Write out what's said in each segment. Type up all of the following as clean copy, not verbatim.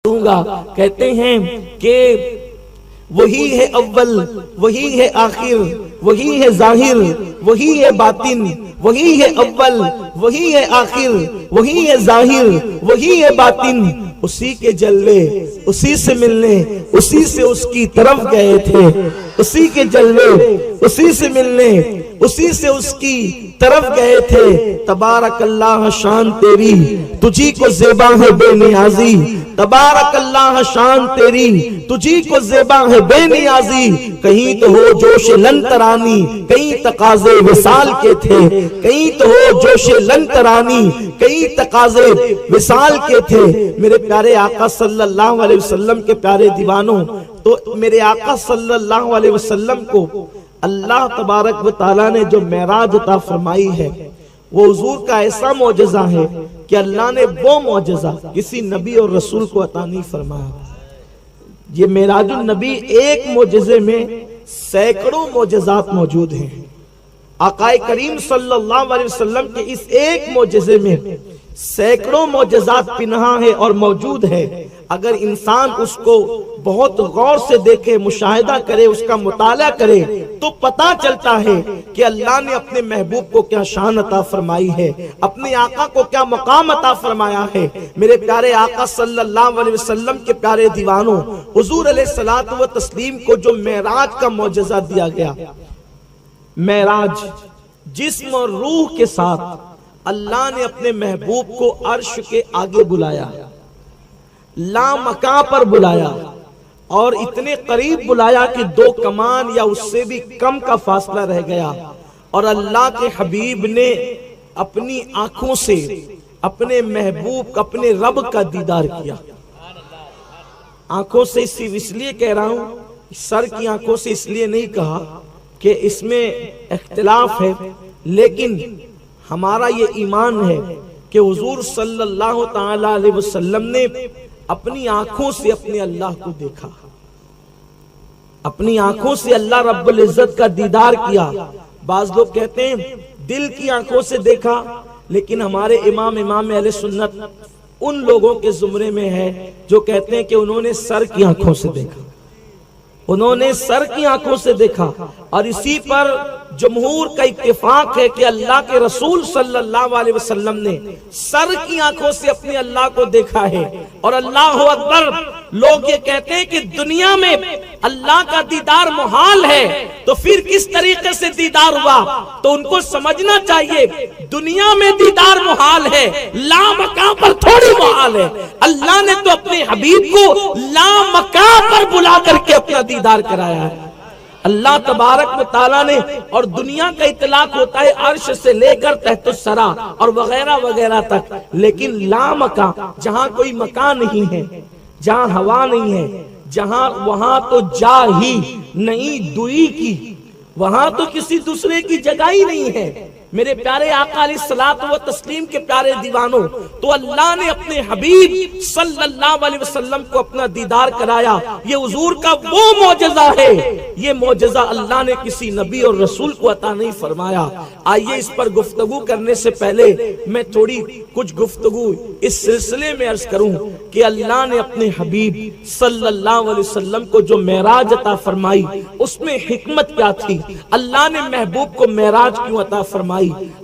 کروں گا. کہتے ہیں کہ وہی ہے اول، وہی ہے آخر، وہی ہے ظاہر، وہی ہے باطن، وہی ہے اول، وہی ہے آخر، وہی ہے ظاہر، وہی ہے باطن. اسی کے جلوے اسی سے ملنے، اسی سے اس کی طرف گئے تھے. اسی کے جلوے اسی سے ملنے، اسی سے اس کی طرف گئے تھے. تبارک اللہ شان تیری، تجھی کو زیبا ہے بے نیازی. تبارک اللہ شان تیری، تجھی کو زیبا ہے بے نیازی. کہیں تو ہو جوش لن ترانی، کہیں تقاضے وصال کے تھے. کہیں تو ہو جوش لن ترانی، کہیں تقاضے وصال کے تھے. میرے پیارے آقا صلی اللہ علیہ وسلم کے پیارے دیوانوں، تو میرے آقا صلی اللہ علیہ وسلم کو اللہ تبارک و تعالیٰ نے جو معراج عطا فرمائی ہے، وہ حضور کا ایسا معجزہ ہے کہ اللہ نے وہ معجزہ کسی نبی اور رسول کو عطا نہیں فرمایا. یہ معراج النبی ایک معجزے میں سینکڑوں معجزات موجود ہیں. آقا کریم صلی اللہ علیہ وسلم کے اس ایک معجزے میں سینکڑوں معجزات پنہاں ہے اور موجود ہے. اگر انسان اس کو بہت غور سے دیکھے، مشاہدہ کرے، اس کا مطالعہ کرے، تو پتا چلتا ہے کہ اللہ نے اپنے محبوب کو کیا شان عطا فرمائی ہے، اپنے آقا کو کیا مقام عطا فرمایا ہے. میرے پیارے آقا صلی اللہ علیہ وسلم کے پیارے دیوانوں، حضور علیہ الصلوۃ والتسلیم کو جو معراج کا معجزہ دیا گیا، معراج جسم اور روح کے ساتھ اللہ نے اپنے محبوب کو عرش کے آگے بلایا، لامکاں پر بلایا، اور اتنے قریب بلایا کہ 2 کمان یا اس سے بھی کم کا فاصلہ رہ گیا. اور اللہ کے حبیب نے اپنی آنکھوں سے اپنے محبوب، اپنے رب کا دیدار کیا. آنکھوں سے اس لیے کہہ رہا ہوں، سر کی آنکھوں سے اس لیے نہیں کہا کہ اس میں اختلاف ہے، لیکن ہمارا یہ ایمان ہے کہ حضور صلی اللہ تعالی علیہ وسلم نے اپنی آنکھوں سے اپنے اللہ کو دیکھا، اپنی آنکھوں سے اللہ رب العزت کا دیدار کیا. بعض لوگ کہتے ہیں دل کی آنکھوں سے دیکھا، لیکن ہمارے امام اہل سنت ان لوگوں کے زمرے میں ہے جو کہتے ہیں کہ انہوں نے سر کی آنکھوں سے دیکھا، انہوں نے سر کی آنکھوں سے دیکھا. اور اسی پر جمہور کا اتفاق ہے کہ اللہ کے رسول صلی اللہ علیہ وسلم نے سر کی آنکھوں سے اپنے اللہ کو دیکھا ہے. اور اللہ اکبر، لوگ یہ کہتے ہیں کہ دنیا میں اللہ کا دیدار محال ہے، تو پھر کس طریقے سے دیدار ہوا؟ تو ان کو سمجھنا چاہیے دنیا میں دیدار محال ہے، لامکاں پر تھوڑی محال ہے. اللہ نے تو اپنے حبیب کو لامکاں پر بلا کر کے اپنا دیدار کرایا ہے. اللہ تبارک و تعالیٰ نے، اور دنیا کا اطلاق ہوتا ہے عرش سے لے کر تحت الثری اور وغیرہ وغیرہ تک، لیکن لامکاں، جہاں کوئی مکان نہیں ہے، جہاں ہوا نہیں ہے، جہاں وہاں تو جا ہی نہیں دوئی کی، وہاں تو کسی دوسرے کی جگہ ہی نہیں ہے. میرے پیارے آقا علیہ الصلوۃ والتسلیم کے پیارے دیوانوں، تو اللہ نے اپنے حبیب صلی اللہ علیہ وسلم کو اپنا دیدار کرایا. یہ حضور کا وہ معجزہ ہے، یہ معجزہ اللہ نے کسی نبی اور رسول کو عطا نہیں فرمایا. آئیے اس پر گفتگو کرنے سے پہلے میں تھوڑی کچھ گفتگو اس سلسلے میں عرض کروں کہ اللہ نے اپنے حبیب صلی اللہ علیہ وسلم کو جو معراج عطا فرمائی، اس میں حکمت کیا تھی؟ اللہ نے محبوب کو معراج کیوں عطا فرمائی؟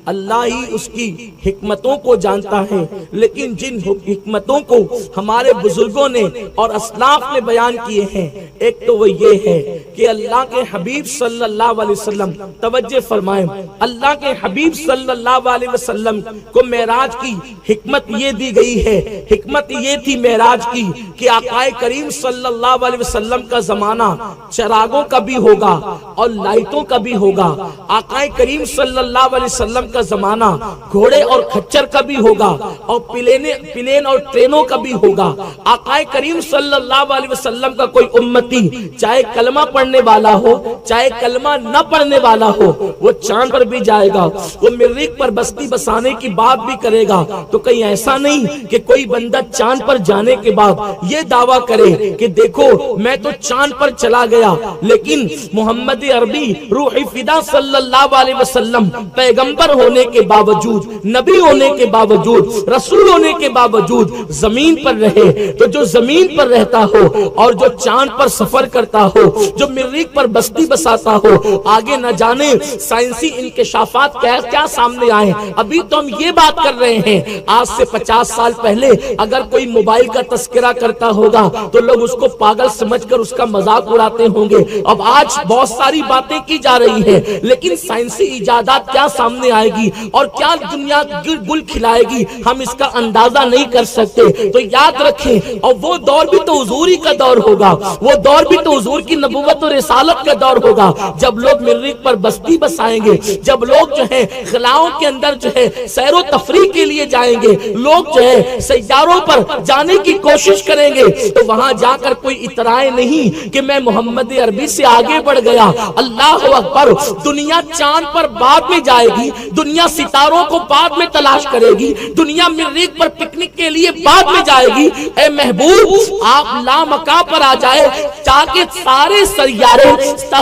اللہ ہی اس کی حکمتوں کو جانتا ہے، لیکن جن حکمتوں کو ہمارے بزرگوں نے اور اسلاف نے بیان کیے ہیں، ایک تو وہ یہ ہے کہ اللہ کے حبیب صلی اللہ علیہ وسلم، توجہ فرمائیں، اللہ کے حبیب صلی اللہ علیہ وسلم کو معراج کی حکمت یہ دی گئی ہے. حکمت یہ تھی معراج کی کہ آقا کریم صلی اللہ علیہ وسلم کا زمانہ چراغوں کا بھی ہوگا اور لائٹوں کا بھی ہوگا. آقا کریم صلی اللہ علیہ وسلم کا زمانہ گھوڑے اور کھچر کا بھی ہوگا اور پلین اور ٹرینوں کا بھی ہوگا. آقا کریم صلی اللہ علیہ وسلم کا کوئی امتی چاہے کلمہ پڑھنے والا ہو چاہے کلمہ نہ پڑھنے والا ہو، وہ چاند پر بھی جائے گا، وہ مریخ پر بستی بسانے کی بات بھی کرے گا. تو کہیں ایسا نہیں کہ کوئی بندہ چاند پر جانے کے بعد یہ دعویٰ کرے کہ دیکھو میں تو چاند پر چلا گیا، لیکن محمد عربی روح فدا صلی اللہ علیہ وسلم پیغمبر ہونے کے باوجود, نبی ہونے کے باوجود, رسول ہونے کے باوجود زمین پر رہے, تو جو زمین پر رہتا ہو اور جو چاند پر سفر کرتا ہو, جو مریخ پر بستی بساتا ہو, آگے نہ جانے سائنسی انکشافات کیا سامنے آئے. ابھی تو ہم یہ بات کر رہے ہیں, آج سے 50 سال پہلے اگر کوئی موبائل کا تذکرہ کرتا ہوگا تو لوگ اس کو پاگل سمجھ کر اس کا مذاق اڑاتے ہوں گے. اب آج بہت ساری باتیں کی جا رہی ہیں, لیکن سائنسی ایجادات کیا سامنے آئے گی اور کیا دنیا گل کھلائے گی, ہم اس کا اندازہ نہیں کر سکتے. تو یاد رکھیں, اور وہ دور بھی تو حضور ہی کا دور ہوگا, وہ دور بھی تو حضور کی نبوت اور رسالت کا دور ہوگا, جب لوگ مریخ پر بستی بسائیں گے, جب لوگ جو ہے خلاؤں کے اندر جو ہے سیر و تفریح کے لیے جائیں گے, لوگ جو ہے سیاروں پر جانے کی کوشش کریں گے, تو وہاں جا کر کوئی اترائے نہیں کہ میں محمد عربی سے آگے بڑھ گیا. اللہ اکبر. دنیا چاند پر بعد میں جائے گی, دنیا ستاروں کو بعد میں تلاش کرے گی, دنیا مریخ پر پکنک کے لیے بعد میں جائے گی. اے محبوب, آپ لامکاں پر آ جائے تاکہ سارے سیارے,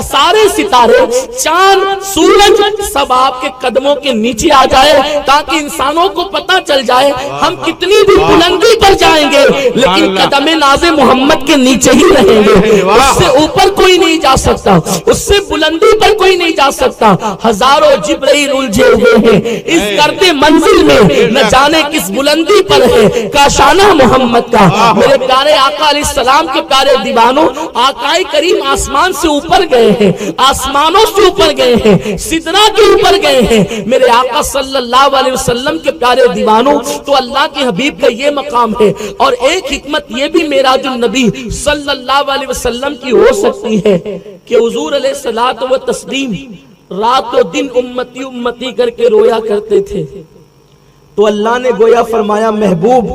سارے ستارے, چاند, سورج سب آپ کے قدموں کے نیچے آ جائے, تاکہ انسانوں کو پتا چل جائے ہم کتنی بھی بلندی پر جائیں گے لیکن قدم ناز محمد کے نیچے ہی رہیں گے. اس سے اوپر کوئی نہیں جا سکتا, اس سے بلندی پر کوئی نہیں جا سکتا. ہزاروں جبرائیل الجھے ہوئے ہیں اس کرتے منزل میں, نہ جانے کس بلندی پر ہے کاشانہ محمد کا. میرے پیارے آقا علیہ السلام کے پیارے دیوانوں, آقا کریم آسمان سے اوپر گئے ہیں, آسمانوں سے اوپر گئے ہیں, سدرا کے اوپر گئے ہیں. میرے آقا صلی اللہ علیہ وسلم کے پیارے دیوانوں, تو اللہ کے حبیب کا یہ مقام ہے. اور ایک حکمت یہ بھی معراج النبی صلی اللہ علیہ وسلم کی ہو سکتی ہے کہ حضور علیہ الصلوۃ و تسلیم رات و دن امتی امتی کر کے رویا کرتے تھے. تو اللہ نے گویا فرمایا, محبوب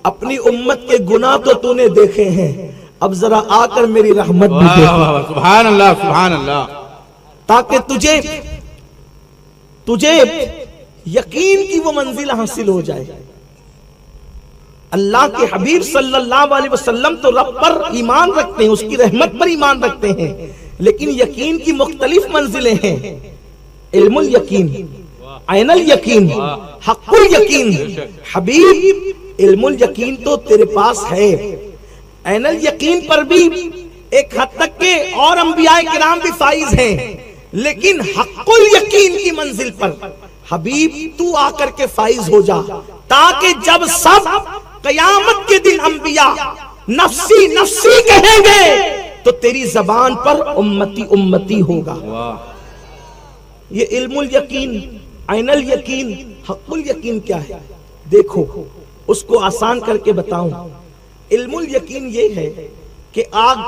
اپنی امت کے گناہ تو نے دیکھے ہیں, اب ذرا آ کر میری رحمت بھی دیکھ. سبحان اللہ, سبحان اللہ. تاکہ تجھے یقین کی وہ منزل حاصل ہو جائے. اللہ کے حبیب صلی اللہ علیہ وسلم تو رب پر ایمان رکھتے ہیں, اس کی رحمت پر ایمان رکھتے ہیں, لیکن یقین کی مختلف منزلیں ہیں. علم الیقین, عین الیقین, حق الیقین. حبیب علم الیقین تو تیرے پاس ہے, عین الیقین پر بھی ایک حد تک کہ اور انبیاء کرام بھی فائز ہیں, لیکن حق الیقین کی منزل پر حبیب تو آ کر کے فائز ہو جا, تاکہ جب سب قیامت کے دن انبیاء نفسی نفسی کہیں گے تو تیری زبان پر امتی امتی ہوگا. یہ علم الیقین, عین الیقین, حق الیقین کیا ہے؟ دیکھو اس کو آسان کر کے بتاؤں. علم الیقین یہ ہے کہ آگ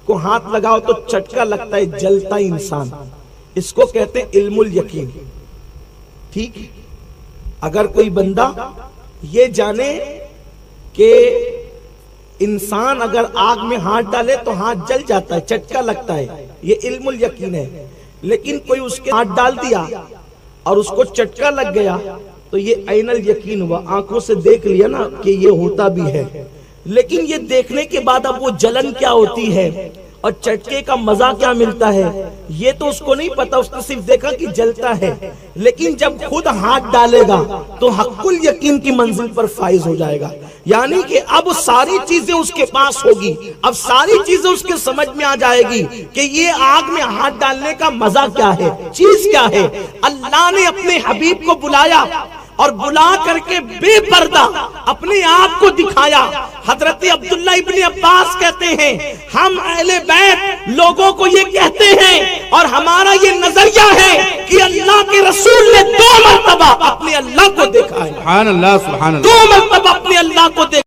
کو ہاتھ لگاؤ تو چٹکا لگتا ہے, جلتا انسان, اس کو کہتے ہیں علم الیقین. ٹھیک, اگر کوئی بندہ یہ جانے کہ انسان اگر آگ میں ہاتھ ڈالے تو ہاتھ جل جاتا ہے, چٹکا لگتا ہے, یہ علم الیقین ہے. لیکن کوئی اس کے ہاتھ ڈال دیا اور اس کو چٹکا لگ گیا تو یہ عین الیقین ہوا, آنکھوں سے دیکھ لیا نا کہ یہ ہوتا بھی ہے. لیکن یہ دیکھنے کے بعد اب وہ جلن کیا ہوتی ہے اور چٹکے کا مزہ کیا ملتا ہے یہ تو اس کو نہیں پتا, اس نے صرف دیکھا کہ جلتا ہے. لیکن جب خود ہاتھ ڈالے گا تو حق الیقین کی منزل پر فائز ہو جائے گا. یعنی کہ اب ساری چیزیں اس کے پاس ہوگی, اب ساری چیزیں اس کے سمجھ میں آ جائے گی کہ یہ آگ میں ہاتھ ڈالنے کا مزہ کیا ہے, چیز کیا ہے. اللہ نے اپنے حبیب کو بلایا اور بلا کر کے بے پردہ اپنے آپ کو دکھایا. حضرت عبداللہ ابن عباس کہتے ہیں ہم اہل بیت لوگوں کو یہ کہتے ہیں اور ہمارا یہ نظریہ ہے کہ اللہ کے رسول نے 2 مرتبہ اپنے اللہ کو دیکھا ہے. سبحان اللہ, سبحان اللہ. 2 مرتبہ اپنے اللہ کو دیکھا.